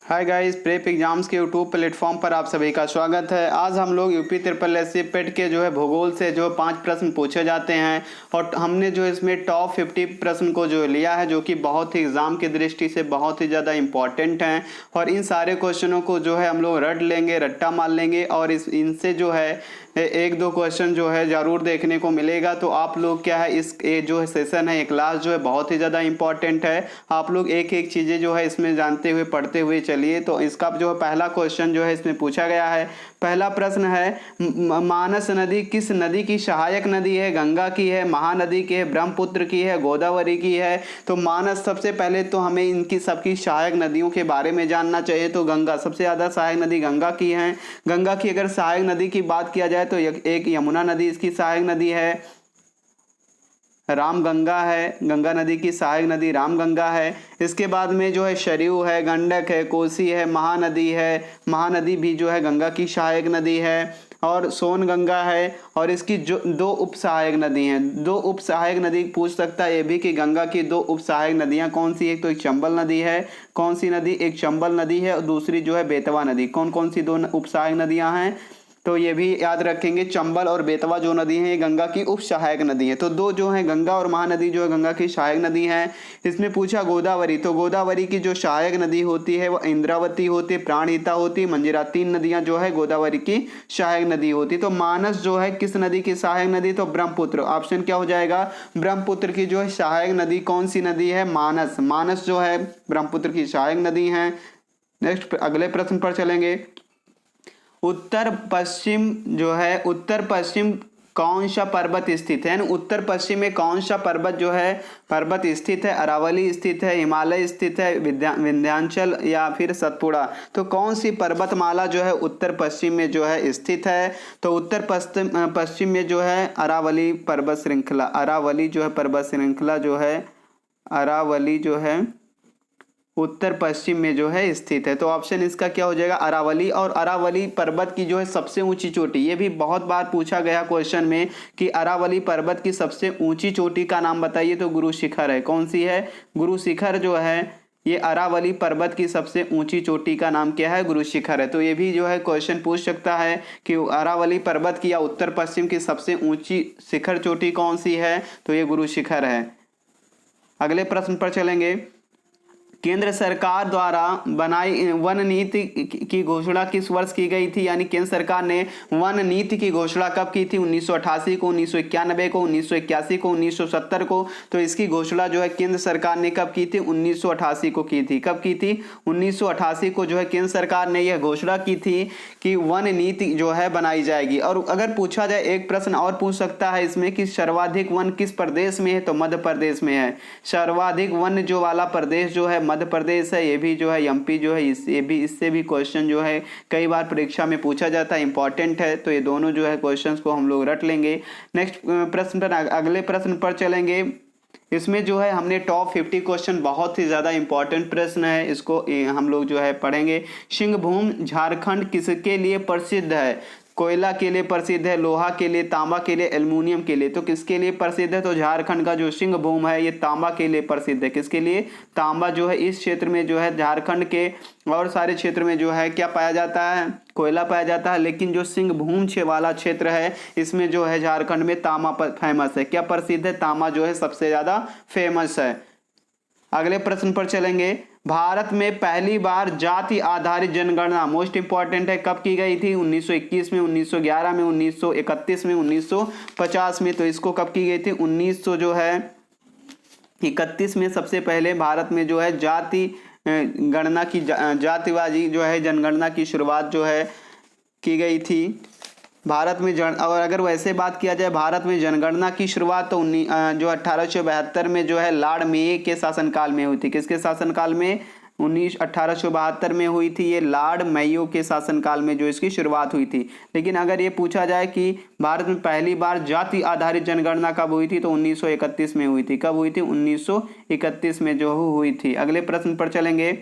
Hi guys, prep exams के YouTube platform पर आप सभी का स्वागत है। आज हम लोग यूपी ट्रिपल एस सी पेट के भूगोल से 5 प्रश्न पूछे जाते हैं और हमने इसमें टॉप 50 प्रश्न को लिया है, जो कि बहुत ही एग्जाम की दृष्टि से बहुत ही ज़्यादा इंपॉर्टेंट हैं। और इन सारे क्वेश्चनों को हम लोग रट लेंगे, रट्टा मार लेंगे और इनसे एक दो क्वेश्चन ज़रूर देखने को मिलेगा। तो आप लोग क्या है, इस सेशन है, ये क्लास बहुत ही ज़्यादा इंपॉर्टेंट है। आप लोग एक एक चीज़ें इसमें जानते हुए पढ़ते हुए चलिए। तो इसका पहला क्वेश्चन इसमें पूछा गया है। पहला प्रश्न है, मानस नदी किस नदी की सहायक नदी है? गंगा की है, महानदी की है, ब्रह्मपुत्र की है, गोदावरी की है? तो मानस, सबसे पहले तो हमें इनकी सबकी सहायक नदियों के बारे में जानना चाहिए। तो गंगा सबसे ज़्यादा सहायक नदी गंगा की है। गंगा की अगर सहायक नदी की बात किया जाए तो एक यमुना नदी इसकी सहायक नदी है, रामगंगा है। गंगा नदी की सहायक नदी रामगंगा है। इसके बाद में सरयू है, गंडक है, कोसी है, महानदी है। महानदी भी गंगा की सहायक नदी है। और सोन गंगा है। और इसकी दो उप सहायक नदी हैं। दो उप सहायक नदी पूछ सकता है ये भी कि गंगा की दो उप सहायक नदियां कौन सी है? तो एक चंबल नदी है। कौन सी नदी? एक चंबल नदी है और दूसरी बेतवा नदी। कौन कौन सी दो उप सहायक नदियां हैं? तो ये भी याद रखेंगे, चंबल और बेतवा नदी है, ये गंगा की उप सहायक नदी है। तो दो है गंगा और महानदी गंगा की सहायक नदी है। इसमें पूछा गोदावरी, तो गोदावरी की सहायक नदी होती है वो इंद्रावती होती है, प्राणहिता होती है, मंजिरा। तीन नदियां गोदावरी की सहायक नदी होती। तो मानस किस नदी की सहायक नदी? तो ब्रह्मपुत्र। ऑप्शन क्या हो जाएगा? ब्रह्मपुत्र की सहायक नदी कौन सी नदी है? मानस। मानस ब्रह्मपुत्र की सहायक नदी है। नेक्स्ट अगले प्रश्न पर चलेंगे। उत्तर पश्चिम कौन सा पर्वत स्थित है? उत्तर पश्चिम में कौन सा पर्वत स्थित है? अरावली स्थित है, हिमालय स्थित है, विंध्याचल या फिर सतपुड़ा? तो कौन सी पर्वतमाला उत्तर पश्चिम में स्थित है? तो उत्तर पश्चिम में अरावली पर्वत श्रृंखला, अरावली पर्वत श्रृंखला अरावली उत्तर पश्चिम में स्थित है। तो ऑप्शन इसका क्या हो जाएगा? अरावली। और अरावली पर्वत की सबसे ऊंची चोटी, ये भी बहुत बार पूछा गया क्वेश्चन में कि अरावली पर्वत की सबसे ऊंची चोटी का नाम बताइए। तो गुरु शिखर है। कौन सी है? गुरु शिखर ये अरावली पर्वत की सबसे ऊंची चोटी का नाम क्या है? गुरु शिखर है। तो ये भी क्वेश्चन पूछ सकता है कि अरावली पर्वत की या उत्तर पश्चिम की सबसे ऊंची शिखर चोटी कौन सी है? तो ये गुरु शिखर है। अगले प्रश्न पर चलेंगे। केंद्र सरकार द्वारा बनाई वन नीति की घोषणा किस वर्ष की गई थी? यानी केंद्र सरकार ने वन नीति की घोषणा कब की थी? 1988 को, 1991 को, 1981 को, 1970 को? तो इसकी घोषणा केंद्र सरकार ने कब की थी? 1988 को की थी। कब की थी? 1988 को केंद्र सरकार ने यह घोषणा की थी कि वन नीति बनाई जाएगी। और अगर पूछा जाए, एक प्रश्न और पूछ सकता है इसमें कि सर्वाधिक वन किस प्रदेश में है? तो मध्य प्रदेश में है। सर्वाधिक वन वाला प्रदेश मध्य प्रदेश है। ये भी एमपी इससे भी क्वेश्चन कई बार परीक्षा में पूछा जाता है, इंपॉर्टेंट है। तो ये दोनों क्वेश्चंस को हम लोग रट लेंगे। नेक्स्ट प्रश्न पर, अगले प्रश्न पर चलेंगे। इसमें हमने टॉप 50 क्वेश्चन, बहुत ही ज़्यादा इंपॉर्टेंट प्रश्न है, इसको हम लोग पढ़ेंगे। सिंहभूम झारखंड किसके लिए प्रसिद्ध है? कोयला के लिए प्रसिद्ध है, लोहा के लिए, तांबा के लिए, एल्युमिनियम के लिए? तो किसके लिए प्रसिद्ध है? तो झारखंड का सिंहभूम है ये तांबा के लिए प्रसिद्ध है। किसके लिए? तांबा इस क्षेत्र में झारखंड के और सारे क्षेत्र में क्या पाया जाता है? कोयला पाया जाता है। लेकिन सिंहभूम वाला क्षेत्र है, इसमें झारखंड में तांबा फेमस है। क्या प्रसिद्ध है? तांबा सबसे ज्यादा फेमस है। अगले प्रश्न पर चलेंगे। भारत में पहली बार जाति आधारित जनगणना, मोस्ट इंपॉर्टेंट है, कब की गई थी? 1921 में, 1911 में, 1931 में, 1950 में? तो इसको कब की गई थी? 1931 में सबसे पहले भारत में जाति गणना की, जातिवादी जनगणना की शुरुआत की गई थी भारत में। और अगर वैसे बात किया जाए भारत में जनगणना की शुरुआत तो 1872 में लॉर्ड मेय के शासनकाल में हुई थी। किसके शासनकाल में? 1872 में हुई थी। ये लॉर्ड मेयो के शासनकाल में इसकी शुरुआत हुई थी। लेकिन अगर ये पूछा जाए कि भारत में पहली बार जाति आधारित जनगणना कब हुई थी? तो 1931 में हुई थी। कब हुई थी? 1931 में हुई थी। अगले प्रश्न पर चलेंगे।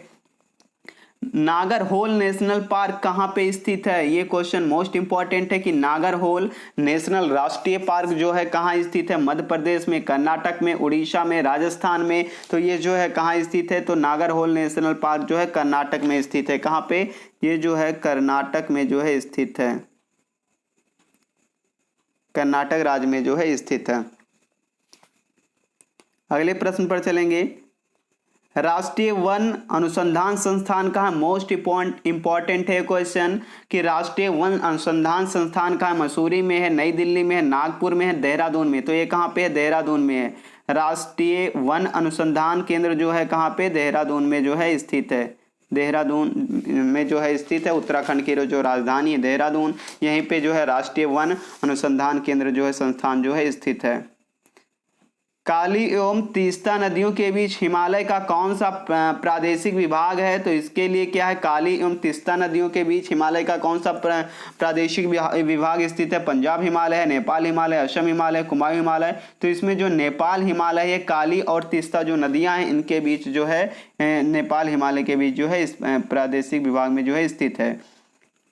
नागरहोल नेशनल पार्क कहाँ पे स्थित है? ये क्वेश्चन मोस्ट इंपॉर्टेंट है कि नागरहोल नेशनल राष्ट्रीय पार्क जो है कहाँ स्थित है? मध्य प्रदेश में, कर्नाटक में, उड़ीसा में, राजस्थान में। तो ये जो है कहाँ स्थित है? तो नागरहोल नेशनल पार्क जो है कर्नाटक में स्थित है। कहाँ पे? ये जो है कर्नाटक में जो है स्थित है, कर्नाटक राज्य में जो है स्थित है। अगले प्रश्न पर चलेंगे। राष्ट्रीय वन अनुसंधान संस्थान का मोस्ट इंपॉर्टेंट है क्वेश्चन कि राष्ट्रीय वन अनुसंधान संस्थान का मसूरी में है, नई दिल्ली में है, नागपुर में है, देहरादून में। तो ये कहाँ पे है? देहरादून में है। राष्ट्रीय वन अनुसंधान केंद्र जो है कहाँ पे? देहरादून में जो है स्थित है। देहरादून में जो है स्थित है। उत्तराखंड की जो राजधानी है देहरादून, यहीं पे जो है राष्ट्रीय वन अनुसंधान केंद्र जो है संस्थान जो है स्थित है। काली एवं तीस्ता नदियों के बीच हिमालय का कौन सा प्रादेशिक विभाग है? तो इसके लिए क्या है? काली एवं तीस्ता नदियों के बीच हिमालय का कौन सा प्रादेशिक विभाग स्थित है? पंजाब हिमालय है, नेपाल हिमालय, असम हिमालय, कुमाऊं हिमालय। तो इसमें जो नेपाल हिमालय है, काली और तीस्ता जो नदियां हैं इनके बीच जो है नेपाल हिमालय के बीच जो है इस प्रादेशिक विभाग में जो है स्थित है।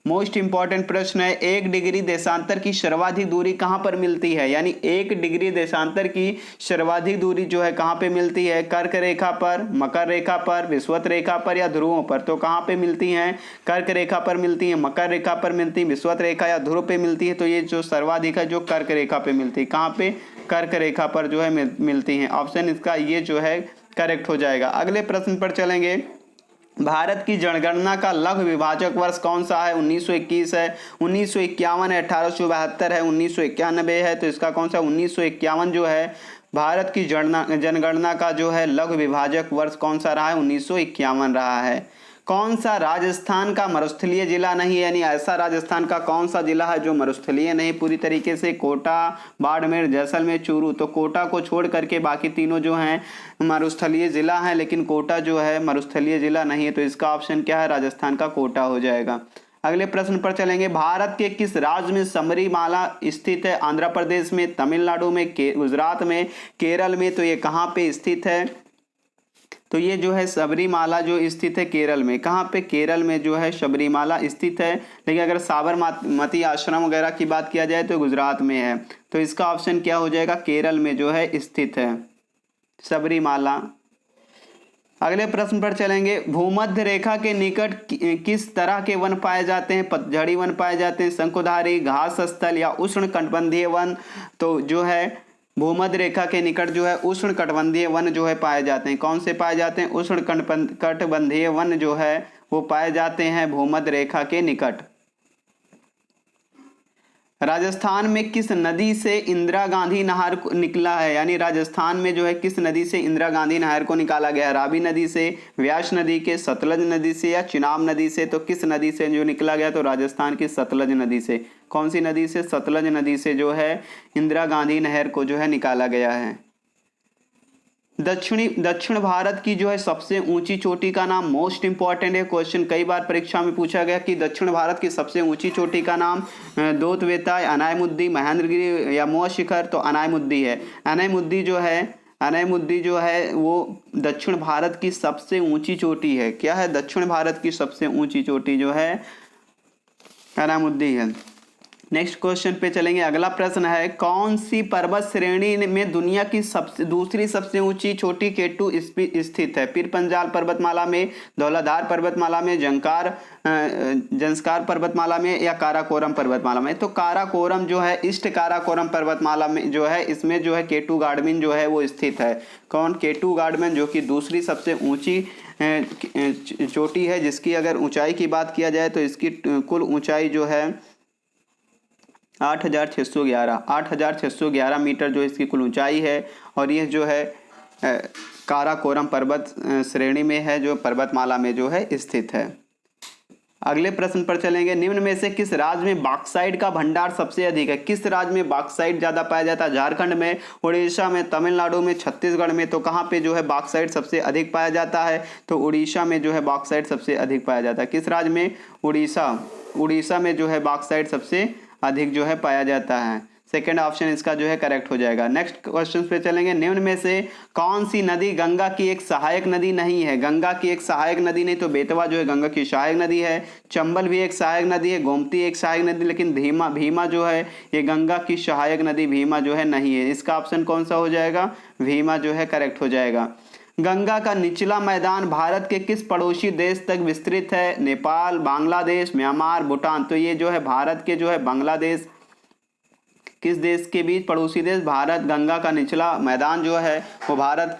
मोस्ट इंपॉर्टेंट प्रश्न है, 1 डिग्री देशांतर की सर्वाधिक दूरी कहां पर मिलती है? यानी 1 डिग्री देशांतर की सर्वाधिक दूरी जो है कहां पे मिलती है? कर्क रेखा पर, मकर रेखा पर, विषुवत रेखा पर या ध्रुवों पर? तो कहां पे मिलती हैं? कर्क रेखा पर मिलती है, मकर रेखा पर मिलती है, विषुवत रेखा या ध्रुव पे मिलती है। तो ये जो सर्वाधिक है जो कर्क रेखा पे मिलती है। कहां पे? कर्क रेखा पर जो है मिलती है। ऑप्शन इसका ये जो है करेक्ट हो जाएगा। अगले प्रश्न पर चलेंगे। भारत की जनगणना का लघु विभाजक वर्ष कौन सा है? 1921 है, 1951 है, 1872 है, 1991 है। तो इसका कौन सा? 1951 जो है भारत की जनगणना का जो है लघु विभाजक वर्ष कौन सा रहा है? 1951 रहा है। कौन सा राजस्थान का मरुस्थलीय जिला नहीं है? यानी ऐसा राजस्थान का कौन सा जिला है जो मरुस्थलीय नहीं पूरी तरीके से? कोटा, बाड़मेर, जैसलमेर, चूरू। तो कोटा को छोड़ करके बाकी तीनों जो हैं मरुस्थलीय जिला हैं, लेकिन कोटा जो है मरुस्थलीय जिला नहीं है। तो इसका ऑप्शन क्या है? राजस्थान का कोटा हो जाएगा। अगले प्रश्न पर चलेंगे। भारत के किस राज्य में सबरीमाला स्थित है? आंध्र प्रदेश में, तमिलनाडु में, गुजरात में, केरल में। तो ये कहाँ पे स्थित है? तो ये जो है सबरीमाला जो स्थित है केरल में। कहाँ पे? केरल में जो है सबरीमाला स्थित है। लेकिन अगर साबरमती आश्रम वगैरह की बात किया जाए तो गुजरात में है। तो इसका ऑप्शन क्या हो जाएगा? केरल में जो है स्थित है सबरीमाला। अगले प्रश्न पर चलेंगे। भूमध्य रेखा के निकट किस तरह के वन पाए जाते हैं? पतझड़ी वन पाए जाते हैं, शंकुधारी, घास स्थल या उष्णकटिबंधीय वन। तो जो है भूमध्य रेखा के निकट जो है उष्णकटिबंधीय वन जो है पाए जाते हैं। कौन से पाए जाते हैं? उष्णकटिबंधीय वन जो है वो पाए जाते हैं भूमध्य रेखा के निकट। राजस्थान में किस नदी से इंदिरा गांधी नहर निकला है? यानी राजस्थान में जो है किस नदी से इंदिरा गांधी नहर को निकाला गया है? रावी नदी से, व्यास नदी के, सतलज नदी से या चिनाब नदी से? तो किस नदी से जो निकला गया? तो राजस्थान की सतलज नदी से। कौन सी नदी से? सतलज नदी से जो है इंदिरा गांधी नहर को जो है निकाला गया है। दक्षिण भारत की जो है सबसे ऊंची चोटी का नाम? मोस्ट इंपॉर्टेंट है क्वेश्चन, कई बार परीक्षा में पूछा गया कि दक्षिण भारत की सबसे ऊंची चोटी का नाम दोतवेता, अनायमुद्दी, महेंद्रगिरी या मोह शिखर। तो अनायमुद्दी है। अनायमुद्दी जो है वो दक्षिण भारत की सबसे ऊंची चोटी है। क्या है? दक्षिण भारत की सबसे ऊंची चोटी जो है अनायमुद्दी है। नेक्स्ट क्वेश्चन पे चलेंगे। अगला प्रश्न है, कौन सी पर्वत श्रेणी में दुनिया की दूसरी सबसे ऊंची चोटी केटू स्थित है? पीर पंजाल पर्वतमाला में, धौलाधार पर्वतमाला में, जंस्कार पर्वतमाला में या काराकोरम पर्वतमाला में? तो काराकोरम जो है ईस्ट काराकोरम पर्वतमाला में जो है इसमें जो है केटू गार्डमिन जो है वो स्थित है। कौन? केटू गार्डमिन, जो कि दूसरी सबसे ऊंची चोटी है, जिसकी अगर ऊंचाई की बात किया जाए तो इसकी कुल ऊंचाई जो है 8,611 मीटर जो इसकी कुल ऊंचाई है। और यह जो है काराकोरम पर्वत श्रेणी में है, जो पर्वतमाला में जो है स्थित है। अगले प्रश्न पर चलेंगे। निम्न में से किस राज्य में बॉक्साइट का भंडार सबसे अधिक है? किस राज्य में बॉक्साइट ज्यादा पाया जाता है? झारखंड में, उड़ीसा में, तमिलनाडु में, छत्तीसगढ़ में। तो कहाँ पे जो है बॉक्साइट सबसे अधिक पाया जाता है? तो उड़ीसा में जो है बॉक्साइट सबसे अधिक पाया जाता है। किस राज्य में? उड़ीसा में जो है बॉक्साइट सबसे अधिक जो है पाया जाता है। सेकंड ऑप्शन इसका जो है करेक्ट हो जाएगा। नेक्स्ट क्वेश्चन पे चलेंगे। निम्न में से कौन सी नदी गंगा की एक सहायक नदी नहीं है? गंगा की एक सहायक नदी नहीं, तो बेतवा जो है गंगा की सहायक नदी है, चंबल भी एक सहायक नदी है, गोमती एक सहायक नदी, लेकिन भीमा जो है ये गंगा की सहायक नदी भीमा जो है नहीं है। इसका ऑप्शन कौन सा हो जाएगा? भीमा जो है करेक्ट हो जाएगा। गंगा का निचला मैदान भारत के किस पड़ोसी देश तक विस्तृत है? नेपाल, बांग्लादेश, म्यांमार, भूटान। तो ये जो है भारत के जो है बांग्लादेश, किस देश के बीच पड़ोसी देश? भारत। गंगा का निचला मैदान जो है वो भारत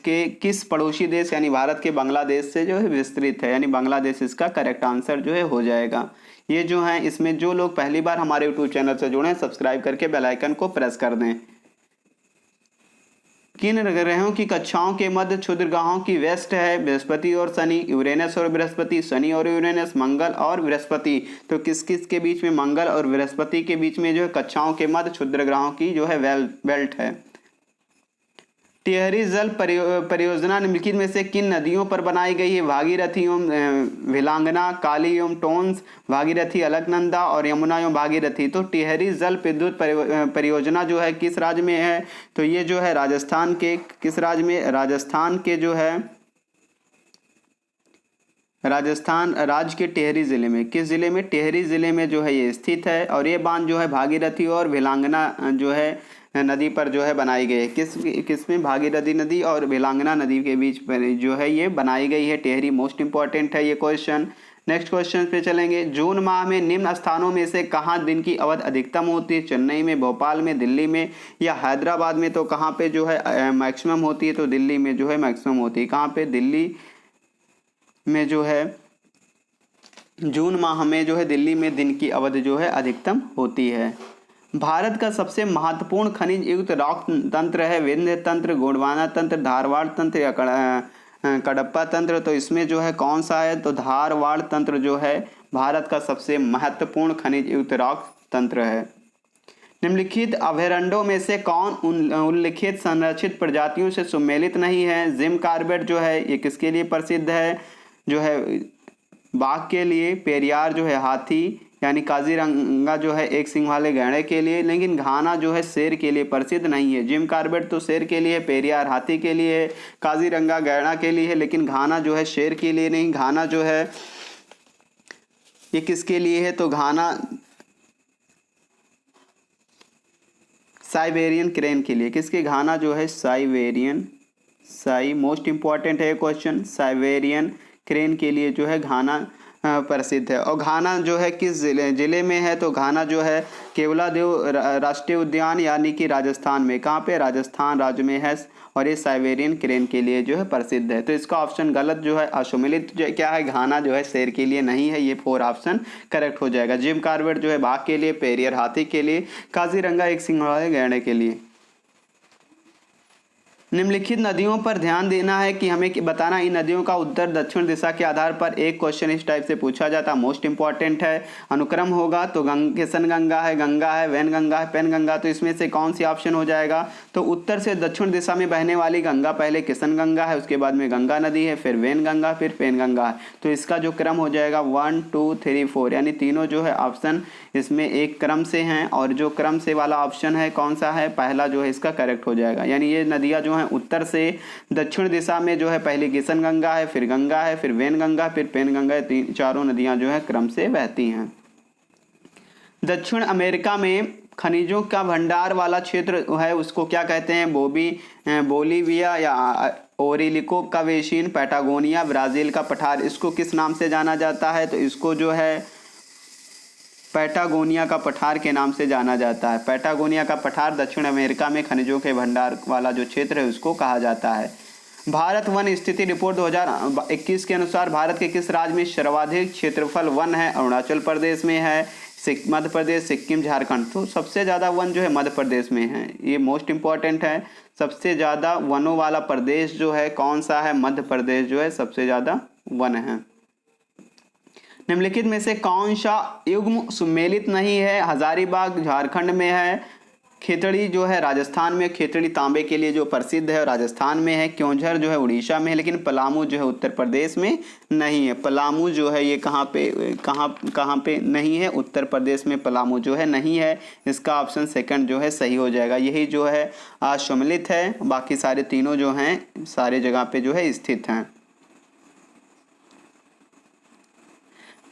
के किस पड़ोसी देश यानी भारत के बांग्लादेश से जो है विस्तृत है, यानी बांग्लादेश इसका करेक्ट आंसर जो है हो जाएगा। ये जो है इसमें जो लोग पहली बार हमारे यूट्यूब चैनल से जुड़े हैं सब्सक्राइब करके बेल आइकन को प्रेस कर दें। किन ग्रहों की कक्षाओं के मध्य क्षुद्र ग्रहों की व्यस्त है? बृहस्पति और शनि, यूरेनस और बृहस्पति, शनि और यूरेनस, मंगल और बृहस्पति। तो किस किस के बीच में? मंगल और बृहस्पति के बीच में जो है कक्षाओं के मध्य क्षुद्र ग्रहों की जो है बेल्ट है। टिहरी जल परियोजना निम्नलिखित में से किन नदियों पर बनाई गई है? भागीरथी एवं भिलांगना, काली एवं टोन्स, भागीरथी अलकनंदा और यमुना एवं भागीरथी। तो टिहरी जल विद्युत परियोजना जो है किस राज्य में है? तो ये जो है राजस्थान के किस राज्य में? राजस्थान के जो है राजस्थान राज्य के टिहरी जिले में। किस जिले में? टिहरी जिले में जो है ये स्थित है। और ये बांध जो है भागीरथी और भिलांगना जो है नदी पर जो है बनाई गई है। किस में? भागीरथी नदी और भिलांगना नदी के बीच पर जो है ये बनाई गई है टिहरी। मोस्ट इंपॉर्टेंट है ये क्वेश्चन। नेक्स्ट क्वेश्चन पे चलेंगे। जून माह में निम्न स्थानों में से कहाँ दिन की अवधि अधिकतम होती है? चेन्नई में, भोपाल में, दिल्ली में या हैदराबाद में। तो कहाँ पे जो है मैक्सिमम होती है? तो दिल्ली में जो है मैक्सिमम होती है। कहाँ पे? दिल्ली में जो है जून माह में जो है दिल्ली में दिन की अवधि जो है अधिकतम होती है। भारत का सबसे महत्वपूर्ण खनिज युक्त रॉक तंत्र है? विंध्य तंत्र, गोंडवाना तंत्र, धारवाड़ तंत्र या कडप्पा तंत्र। तो इसमें जो है कौन सा है? तो धारवाड़ तंत्र जो है भारत का सबसे महत्वपूर्ण खनिज युक्त रॉक तंत्र है। निम्नलिखित अभयारण्यों में से कौन उल्लिखित संरक्षित प्रजातियों से सम्मिलित नहीं है? जिम कॉर्बेट जो है ये किसके लिए प्रसिद्ध है? जो है बाघ के लिए, पेरियार जो है हाथी यानी काजीरंगा जो है एक सिंह वाले गैंडे के लिए, लेकिन घाना जो है शेर के लिए प्रसिद्ध नहीं है। जिम कॉर्बेट तो शेर के लिए, पेरियार हाथी के लिए है, काजीरंगा गैंडा के लिए है, लेकिन घाना जो है शेर के लिए नहीं। घाना जो है ये किसके लिए है? तो घाना साइबेरियन क्रेन के लिए। किसके? घाना जो है साइबेरियन मोस्ट इंपॉर्टेंट है क्वेश्चन। साइबेरियन क्रेन के लिए जो है घाना प्रसिद्ध है। और घाना जो है किस जिले में है? तो घाना जो है केवलादेव राष्ट्रीय उद्यान यानी कि राजस्थान में। कहाँ पे? राजस्थान राज्य में है। और ये साइबेरियन क्रेन के लिए जो है प्रसिद्ध है। तो इसका ऑप्शन गलत जो है असम्मिलित क्या है? घाना जो है शेर के लिए नहीं है। ये 4 ऑप्शन करेक्ट हो जाएगा। जिम कॉर्बेट जो है बाघ के लिए, पेरियर हाथी के लिए, काजीरंगा एक सिंह वाले गैंडे के लिए। निम्नलिखित नदियों पर ध्यान देना है कि हमें बताना इन नदियों का उत्तर दक्षिण दिशा के आधार पर एक क्वेश्चन इस टाइप से पूछा जाता है। मोस्ट इंपॉर्टेंट है। अनुक्रम होगा तो किशन गंगा है, वैनगंगा है, पेनगंगा। तो इसमें से कौन सी ऑप्शन हो जाएगा? तो उत्तर से दक्षिण दिशा में बहने वाली गंगा पहले किशन गंगा है, उसके बाद में गंगा नदी है, फिर वैनगंगा, फिर पेनगंगा है। तो इसका जो क्रम हो जाएगा 1 2 3 4 यानी तीनों जो है ऑप्शन इसमें एक क्रम से हैं। और जो क्रम से वाला ऑप्शन है कौन सा है? पहला जो है इसका करेक्ट हो जाएगा। यानी ये नदियाँ जो हैं उत्तर से दक्षिण दिशा में जो है पहले किशन गंगा है, फिर गंगा है, फिर वैनगंगा, फिर पेनगंगा। चारों नदियां जो है क्रम से बहती हैं। दक्षिण अमेरिका में खनिजों का भंडार वाला क्षेत्र है उसको क्या कहते हैं? बोलीविया या ओरिलिको का बेसिन, पैटागोनिया, ब्राजील का पठार। इसको किस नाम से जाना जाता है? तो इसको जो है पैटागोनिया का पठार के नाम से जाना जाता है। पैटागोनिया का पठार दक्षिण अमेरिका में खनिजों के भंडार वाला जो क्षेत्र है उसको कहा जाता है। भारत वन स्थिति रिपोर्ट 2021 के अनुसार भारत के किस राज्य में सर्वाधिक क्षेत्रफल वन है? अरुणाचल प्रदेश में है, मध्य प्रदेश, सिक्किम, झारखंड। तो सबसे ज़्यादा वन जो है मध्य प्रदेश में है। ये मोस्ट इंपॉर्टेंट है। सबसे ज़्यादा वनों वाला प्रदेश जो है कौन सा है? मध्य प्रदेश जो है सबसे ज़्यादा वन है। निम्नलिखित में से कौन सा युग्म सम्मिलित नहीं है? हजारीबाग झारखंड में है, खेतड़ी जो है राजस्थान में, खेतड़ी तांबे के लिए जो प्रसिद्ध है राजस्थान में है। क्योंझर जो है उड़ीसा में है, लेकिन पलामू जो है उत्तर प्रदेश में नहीं है। पलामू जो है ये कहाँ पे नहीं है, उत्तर प्रदेश में पलामू जो है नहीं है। इसका ऑप्शन सेकंड जो है सही हो जाएगा। यही जो है सम्मिलित है, बाकी सारे तीनों जो हैं सारे जगह पे जो है स्थित हैं।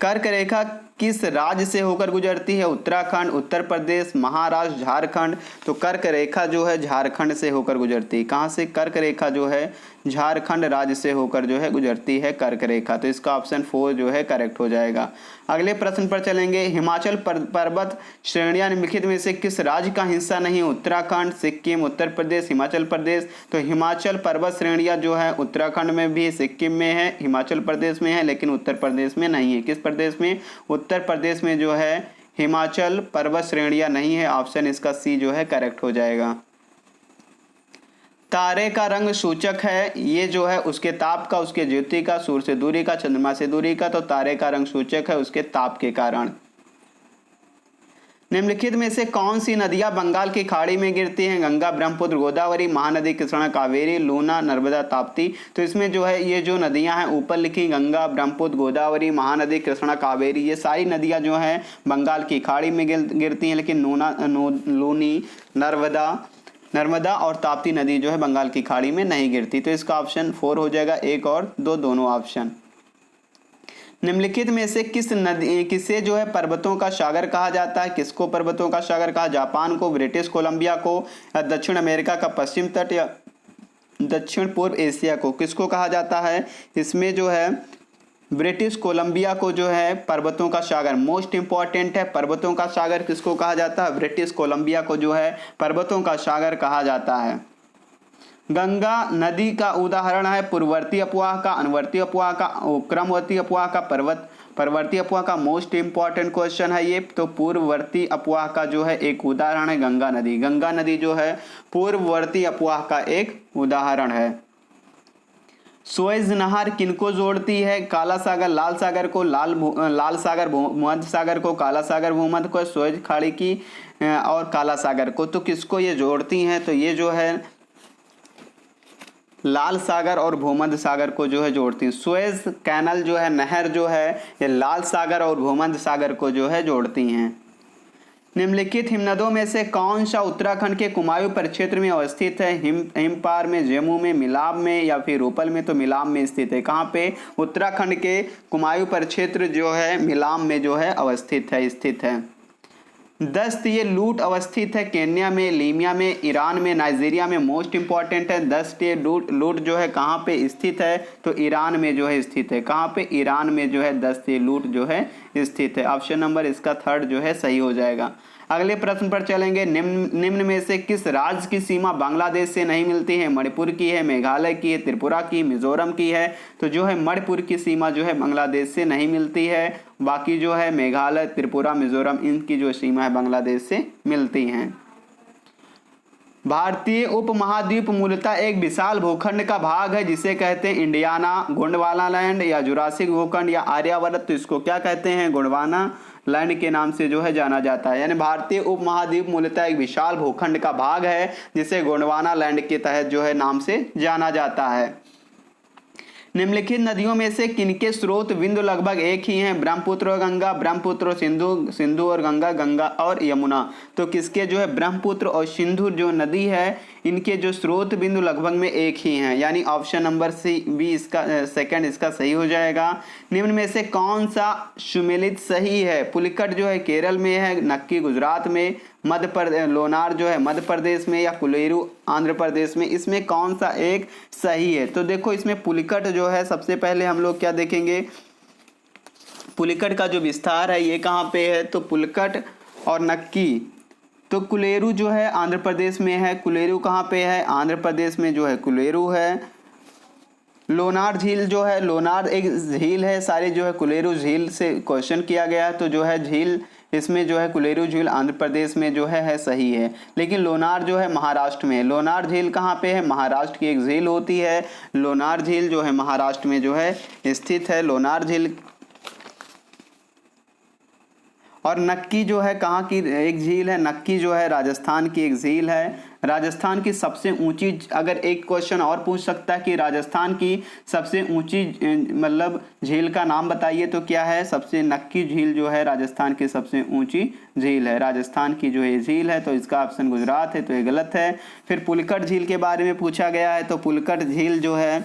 कर्क रेखा किस राज्य से होकर गुजरती है? उत्तराखंड, उत्तर प्रदेश, महाराष्ट्र, झारखंड। तो कर्क रेखा जो है झारखंड से होकर गुजरती है। कहाँ से? कर्क रेखा जो है झारखंड राज्य से होकर जो है गुजरती है कर्क रेखा। तो इसका ऑप्शन 4 जो है करेक्ट हो जाएगा। अगले प्रश्न पर चलेंगे। हिमाचल पर्वत श्रेणियां निम्नलिखित में से किस राज्य का हिस्सा नहीं? उत्तराखंड, सिक्किम, उत्तर प्रदेश, हिमाचल प्रदेश। तो हिमाचल पर्वत श्रेणियां जो है उत्तराखंड में भी, सिक्किम में है, हिमाचल प्रदेश में है, लेकिन उत्तर प्रदेश में नहीं है। किस प्रदेश में? उत्तर प्रदेश में जो है हिमाचल पर्वत श्रेणियां नहीं है। ऑप्शन इसका सी जो है करेक्ट हो जाएगा। तारे का रंग सूचक है, ये जो है उसके ताप का, उसके ज्योति का, सूर्य से दूरी का, चंद्रमा से दूरी का। तो तारे का रंग सूचक है उसके ताप के कारण। निम्नलिखित में से कौन सी नदियां बंगाल की खाड़ी में गिरती हैं? गंगा, ब्रह्मपुत्र, गोदावरी, महानदी, कृष्णा, कावेरी, लूना, नर्मदा, ताप्ती। तो इसमें जो है ये जो नदियां हैं ऊपर लिखी, गंगा, ब्रह्मपुत्र, गोदावरी, महानदी, कृष्णा, कावेरी, ये सारी नदियां जो हैं बंगाल की खाड़ी में गिरती हैं, लेकिन लूनी, नर्मदा और ताप्ती नदी जो है बंगाल की खाड़ी में नहीं गिरती। तो इसका ऑप्शन 4 हो जाएगा। 1 और 2 दोनों ऑप्शन। निम्नलिखित में से किसे जो है पर्वतों का सागर कहा जाता है? किसको पर्वतों का सागर कहा? जापान को, ब्रिटिश कोलंबिया को, या दक्षिण अमेरिका का पश्चिम तट, या दक्षिण पूर्व एशिया को? किसको कहा जाता है? इसमें जो है ब्रिटिश कोलंबिया को जो है पर्वतों का सागर, मोस्ट इंपॉर्टेंट है। पर्वतों का सागर किसको कहा जाता है? ब्रिटिश कोलंबिया को जो है पर्वतों का सागर कहा जाता है। गंगा नदी का उदाहरण है पूर्ववर्ती अपवाह का, अनुवर्ती अपवाह का, क्रमवर्ती अपवाह का, परवर्ती अपवाह का। मोस्ट इंपॉर्टेंट क्वेश्चन है ये। तो पूर्ववर्ती अपवाह का जो है एक उदाहरण है गंगा नदी। गंगा नदी जो है पूर्ववर्ती अपवाह का एक उदाहरण है। सुएज नहर किनको जोड़ती है? काला सागर लाल सागर को, लाल सागर भूमध्य सागर को, काला सागर भूमध्य को, सुएज खाड़ी की और काला सागर को। तो किसको ये जोड़ती हैं? तो ये जो है लाल सागर और भूमध्य सागर को जो है जोड़ती है। सुएज कैनल जो है, नहर जो है, ये लाल सागर और भूमध्य सागर को जो है जोड़ती हैं। निम्नलिखित हिमनदों में से कौन सा उत्तराखंड के कुमायूं परिक्षेत्र में अवस्थित है? हिमपार में, जम्मू में, मिलाब में, या फिर रूपल में? तो मिलाब में स्थित है। कहाँ पे? उत्तराखंड के कुमायूं परिक्षेत्र जो है मिलाब में जो है अवस्थित है, स्थित है। दस्त ये लूट अवस्थित है केन्या में, लीबिया में, ईरान में, नाइजीरिया में। मोस्ट इंपॉर्टेंट है। दस्त ये लूट जो है कहाँ पे स्थित है? तो ईरान में जो है स्थित है। कहाँ पे? ईरान में जो है दस्त ये लूट जो है स्थित है। ऑप्शन नंबर इसका 3 जो है सही हो जाएगा। अगले प्रश्न पर चलेंगे। निम्न में से किस राज्य की सीमा बांग्लादेश से नहीं मिलती है? मणिपुर की है, मेघालय की है, त्रिपुरा की, मिजोरम की है। तो जो है मणिपुर की सीमा जो है बांग्लादेश से नहीं मिलती है। बाकी जो है मेघालय, त्रिपुरा, मिजोरम, इनकी जो सीमा है बांग्लादेश से मिलती हैं। भारतीय उपमहाद्वीप मूलतः एक विशाल भूखंड का भाग है जिसे कहते हैं इंडियाना, गोंडवाना लैंड, या जुरासिक भूखंड, या आर्यावर्त। तो इसको क्या कहते हैं? गोंडवाना लैंड के नाम से जो है जाना जाता है। यानी भारतीय उपमहाद्वीप मूलतः एक विशाल भूखंड का भाग है जिसे गोंडवाना लैंड के तहत जो है नाम से जाना जाता है। निम्नलिखित नदियों में से किनके स्रोत बिंदु लगभग एक ही हैं? ब्रह्मपुत्र और गंगा, ब्रह्मपुत्र और सिंधु, सिंधु और गंगा, गंगा और यमुना। तो किसके जो है ब्रह्मपुत्र और सिंधु जो नदी है इनके जो स्रोत बिंदु लगभग में एक ही हैं। यानी ऑप्शन नंबर बी इसका सेकंड इसका सही हो जाएगा। निम्न में से कौन सा सुमेलित सही है? पुलिकट जो है केरल में है, नक्की गुजरात में, लोनार जो है मध्य प्रदेश में, या कुलेरू आंध्र प्रदेश में। इसमें कौन सा एक सही है? तो देखो इसमें पुलिकट जो है सबसे पहले हम लोग क्या देखेंगे, पुलिकट का जो विस्तार है ये कहाँ पे है? तो पुलिकट और नक्की। तो कुलेरू जो है आंध्र प्रदेश में है। कुलेरू कहाँ पे है? आंध्र प्रदेश में जो है कुलेरू है। लोनार झील जो है, लोनार एक झील है, सारे जो है कुलेरू झील से क्वेश्चन किया गया है। तो जो है झील इसमें जो है कुलेरू झील आंध्र प्रदेश में जो है सही है। लेकिन लोनार जो है महाराष्ट्र में। लोनार झील कहाँ पे है? महाराष्ट्र की एक झील होती है। लोनार झील जो है महाराष्ट्र में जो है स्थित है। लोनार झील और नक्की जो है कहाँ की एक झील है? नक्की जो है राजस्थान की एक झील है। राजस्थान की सबसे ऊंची, अगर एक क्वेश्चन और पूछ सकता है कि राजस्थान की सबसे ऊंची मतलब झील का नाम बताइए, तो क्या है? सबसे नक्की झील जो है राजस्थान की सबसे ऊंची झील है। राजस्थान की जो ये झील है, तो इसका ऑप्शन गुजरात है, तो ये गलत है। फिर पुलकट झील के बारे में पूछा गया है, तो पुलकट झील जो है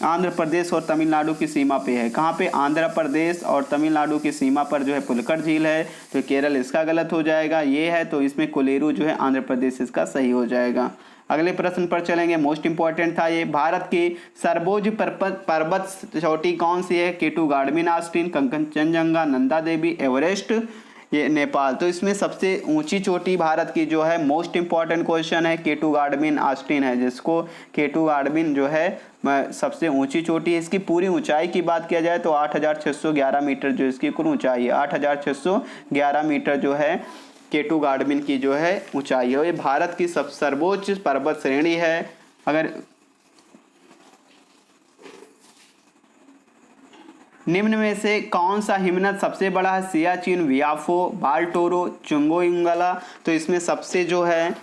आंध्र प्रदेश और तमिलनाडु की सीमा पे है। कहाँ पे? आंध्र प्रदेश और तमिलनाडु की सीमा पर जो है पुलकट झील है, तो केरल इसका गलत हो जाएगा। ये है तो इसमें कोलेरू जो है आंध्र प्रदेश इसका सही हो जाएगा। अगले प्रश्न पर चलेंगे, मोस्ट इंपॉर्टेंट था ये। भारत की सर्वोच्च पर्वत चोटी कौन सी है? केटू गार्डमिन आस्टीन, कंचनजंगा, नंदा देवी, एवरेस्ट, ये नेपाल। तो इसमें सबसे ऊंची चोटी भारत की जो है, मोस्ट इंपॉर्टेंट क्वेश्चन है, केटू गार्डमिन आस्टीन है, जिसको केटू गार्डमिन जो है सबसे ऊंची चोटी है। इसकी पूरी ऊंचाई की बात किया जाए तो 8611 मीटर जो इसकी कुल ऊंचाई है, 8611 मीटर जो है केटू गार्डमिन की जो है ऊंचाई है। ये भारत की सर्वोच्च पर्वत श्रेणी है। अगर निम्न में से कौन सा हिमनद सबसे बड़ा है? सियाचिन, वियाफो, बाल्टोरो, चुंगोइंगला। तो इसमें सबसे जो है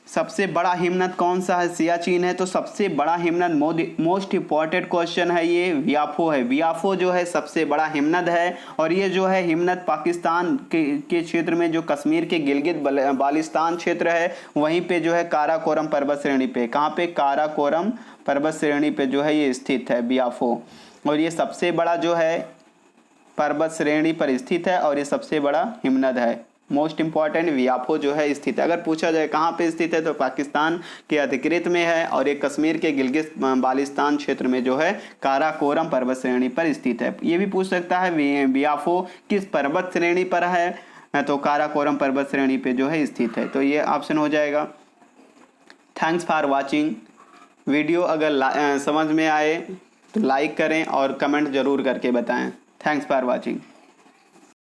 सबसे बड़ा हिमनद कौन सा है? सियाचिन है। तो सबसे बड़ा हिमनद, मोस्ट इंपॉर्टेंट क्वेश्चन है ये, वियाफो है। वियाफो जो है सबसे बड़ा हिमनद है, और ये जो है हिमनद पाकिस्तान के क्षेत्र में, जो कश्मीर के गिलगित बाल्टिस्तान क्षेत्र है, वहीं पे जो है काराकोरम पर्वत श्रेणी पे, कहाँ पे? काराकोरम पर्वत श्रेणी पे जो है ये स्थित है वियाफो, और ये सबसे बड़ा जो है पर्वत श्रेणी पर स्थित है, और ये सबसे बड़ा हिमनद है। मोस्ट इंपॉर्टेंट वियाफो जो है स्थित है। अगर पूछा जाए कहाँ पे स्थित है, तो पाकिस्तान के अधिकृत में है, और ये कश्मीर के गिलगित बाल्टिस्तान क्षेत्र में जो है काराकोरम पर्वत श्रेणी पर स्थित है। ये भी पूछ सकता है वियाफो किस पर्वत श्रेणी पर है, तो काराकोरम पर्वत श्रेणी पे जो है स्थित है, तो ये ऑप्शन हो जाएगा। Thanks for watching. वीडियो अगर समझ में आए तो लाइक करें और कमेंट जरूर करके बताएं। Thanks for watching.